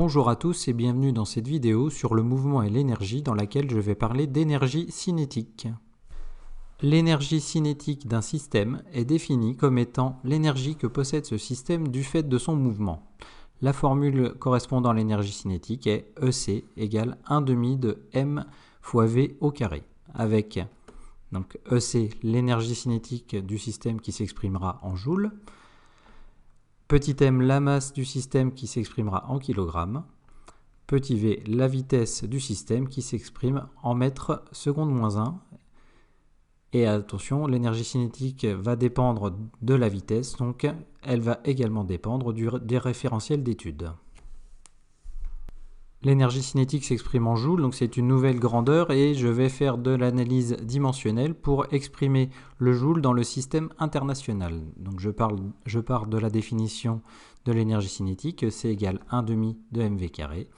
Bonjour à tous et bienvenue dans cette vidéo sur le mouvement et l'énergie dans laquelle je vais parler d'énergie cinétique. L'énergie cinétique d'un système est définie comme étant l'énergie que possède ce système du fait de son mouvement. La formule correspondant à l'énergie cinétique est EC égale 1/2 de m fois v au carré, avec donc EC l'énergie cinétique du système qui s'exprimera en joules, petit m la masse du système qui s'exprimera en kilogrammes, petit v la vitesse du système qui s'exprime en mètres secondes moins 1. Et attention, l'énergie cinétique va dépendre de la vitesse, donc elle va également dépendre des référentiels d'étude. L'énergie cinétique s'exprime en joules, donc c'est une nouvelle grandeur et je vais faire de l'analyse dimensionnelle pour exprimer le joule dans le système international. Donc je pars de la définition de l'énergie cinétique, c'est égal 1/2 de mv carré.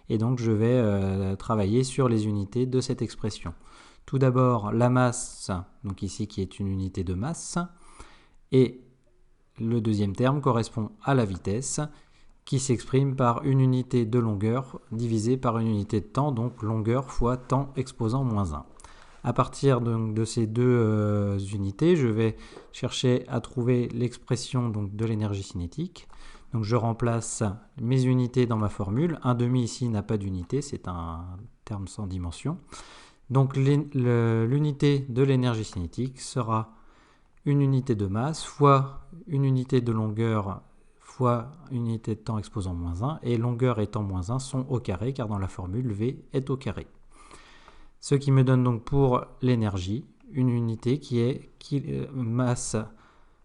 Et donc je vais travailler sur les unités de cette expression. Tout d'abord la masse, donc ici qui est une unité de masse, et le deuxième terme correspond à la vitesse, qui s'exprime par une unité de longueur divisée par une unité de temps, donc longueur fois temps exposant moins 1. À partir de ces deux unités, je vais chercher à trouver l'expression de l'énergie cinétique. Donc je remplace mes unités dans ma formule. 1/2 ici n'a pas d'unité, c'est un terme sans dimension. Donc l'unité de l'énergie cinétique sera une unité de masse fois une unité de longueur fois une unité de temps exposant moins 1, et longueur et temps moins 1 sont au carré, car dans la formule, V est au carré. Ce qui me donne donc pour l'énergie une unité qui est masse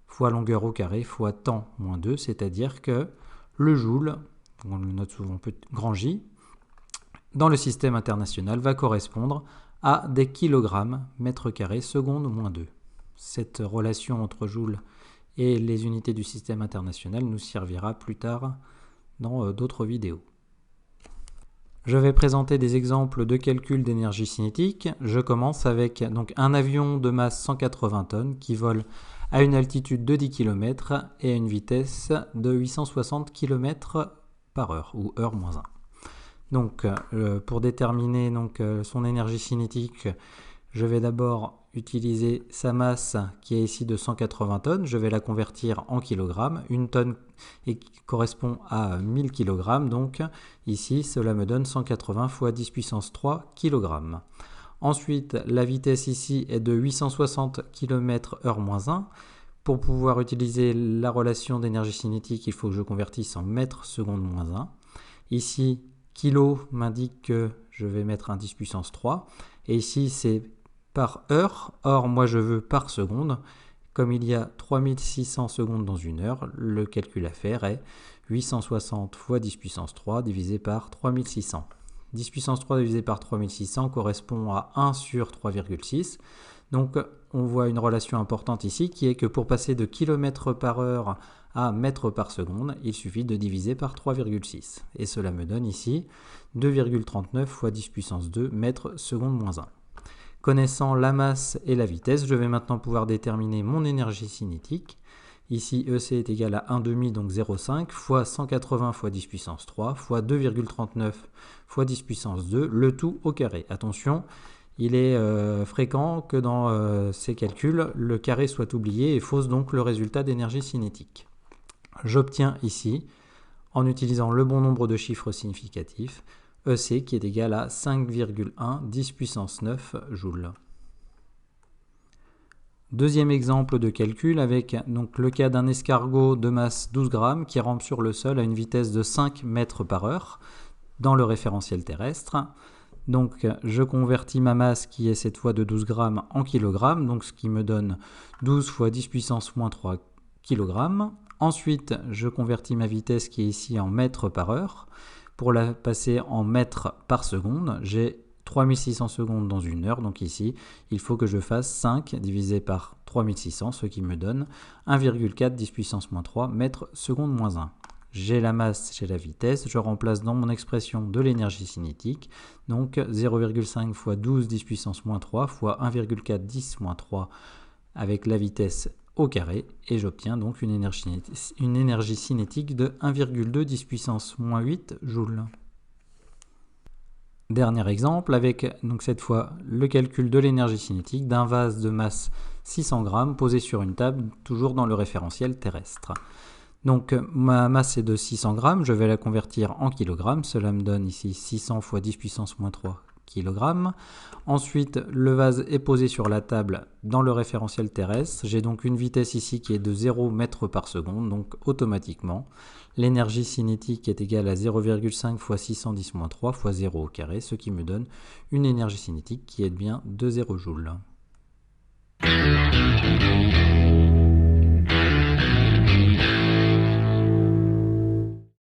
fois longueur au carré fois temps moins 2, c'est-à-dire que le joule, on le note souvent grand J, dans le système international va correspondre à des kilogrammes mètre carré seconde moins 2. Cette relation entre joule et les unités du système international nous servira plus tard dans d'autres vidéos. Je vais présenter des exemples de calcul d'énergie cinétique. Je commence avec un avion de masse 180 tonnes qui vole à une altitude de 10 km et à une vitesse de 860 km par heure, ou heure moins 1. Donc, pour déterminer son énergie cinétique, je vais d'abord utiliser sa masse qui est ici de 180 tonnes. Je vais la convertir en kilogrammes. Une tonne correspond à 1000 kg. Donc ici, cela me donne 180 fois 10 puissance 3 kg. Ensuite, la vitesse ici est de 860 km/h moins 1. Pour pouvoir utiliser la relation d'énergie cinétique, il faut que je convertisse en mètres secondes moins 1. Ici, kilo m'indique que je vais mettre un 10 puissance 3. Et ici, c'est par heure. Or, moi, je veux par seconde. Comme il y a 3600 secondes dans une heure, le calcul à faire est 860 fois 10 puissance 3 divisé par 3600. 10 puissance 3 divisé par 3600 correspond à 1 sur 3,6. Donc, on voit une relation importante ici qui est que pour passer de km par heure à mètres par seconde, il suffit de diviser par 3,6. Et cela me donne ici 2,39 fois 10 puissance 2 mètres seconde moins 1. Connaissant la masse et la vitesse, je vais maintenant pouvoir déterminer mon énergie cinétique. Ici, EC est égal à 1/2, donc 0,5, fois 180 fois 10 puissance 3, fois 2,39 fois 10 puissance 2, le tout au carré. Attention, il est fréquent que dans ces calculs, le carré soit oublié et fausse donc le résultat d'énergie cinétique. J'obtiens ici, en utilisant le bon nombre de chiffres significatifs, EC qui est égal à 5,1 10 puissance 9 joules. Deuxième exemple de calcul avec le cas d'un escargot de masse 12 grammes qui rampe sur le sol à une vitesse de 5 mètres par heure dans le référentiel terrestre. Donc je convertis ma masse qui est cette fois de 12 grammes en kilogrammes, donc ce qui me donne 12 fois 10 puissance moins 3 kg. Ensuite, je convertis ma vitesse qui est ici en mètres par heure. Pour la passer en mètres par seconde, j'ai 3600 secondes dans une heure. Donc ici, il faut que je fasse 5 divisé par 3600, ce qui me donne 1,4 10 puissance moins 3 mètres seconde moins 1. J'ai la masse, j'ai la vitesse. Je remplace dans mon expression de l'énergie cinétique. Donc 0,5 fois 12 10 puissance moins 3 fois 1,4 10 moins 3 avec la vitesse au carré et j'obtiens donc une énergie cinétique de 1,2 10 puissance moins 8 joules. Dernier exemple avec donc cette fois le calcul de l'énergie cinétique d'un vase de masse 600 grammes posé sur une table, toujours dans le référentiel terrestre. Donc ma masse est de 600 grammes, je vais la convertir en kilogrammes, cela me donne ici 600 fois 10 puissance moins 3 kg. Ensuite, le vase est posé sur la table dans le référentiel terrestre. J'ai donc une vitesse ici qui est de 0 mètres par seconde, donc automatiquement, l'énergie cinétique est égale à 0,5 fois 610-3 fois 0 au carré, ce qui me donne une énergie cinétique qui est bien de 0 joules.